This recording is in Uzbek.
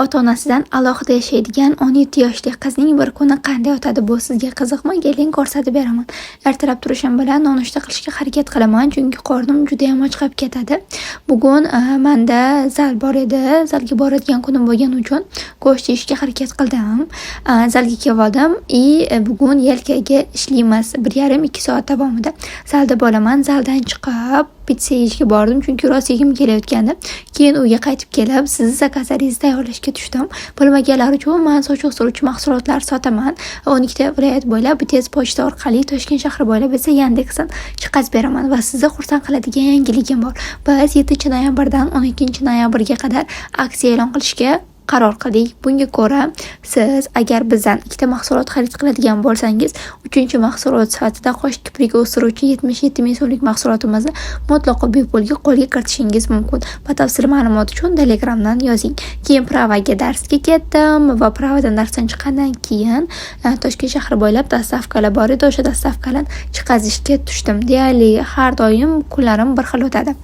ota-onasidan alohida yashaydigan 17 yoshli qizning bir kuni qanday o'tadi, bu sizga qiziqmi? Keling ko'rsatib beraman. Ertalab turishim bilan nonushta qilishga harakat qilaman, chunki qornim juda ham ochqab ketadi. Bugun menda zal bor edi. Zalga boradigan kunim bo'lgani uchun go'sht yeyishga harakat qildim. Zalga keldim. Bugun yelkaga ishlaymiz. 1,5-2 soat davomida zalda bo'laman. Zaldan chiqib pitsa yeyishga bordim, chunki rost yegim kelayotgandi. Keyin uyga qaytib kelib, sizni zakazingizni tayyorlashga tushdim. Bilmaganlar uchun men soch o'stiruvchi mahsulotlar sotaman. 12 viloyat bo'ylab tez pochta orqali Toshkent shahri bo'ylab esa Yandexdan chiqazib beraman va sizni xursand qiladigan yangiligim bor. Biz 7-noyabrdan 12-noyabrga qadar aksiya e'lon qilishga qaror qildik. Bunga ko'ra, siz agar bizdan ikkita mahsulot xarid qiladigan bo'lsangiz, 3-mahsulot sifatida qosh kiprigi o'stiruvchi 77 ming so'mlik mahsulotimizni mutlaqo bepulga qo'lga kiritishingiz mumkin. Batafsil ma'lumot uchun Telegramdan yozing. Keyin Pravaga darsga ketdim va Pravadan darsdan chiqqandan keyin Toshkent shahri bo'ylab dastavkalar bor edi. O'sha dastavkalarni chiqazishga tushdim. Deyarli har doim kunlarim bir xil o'tadi.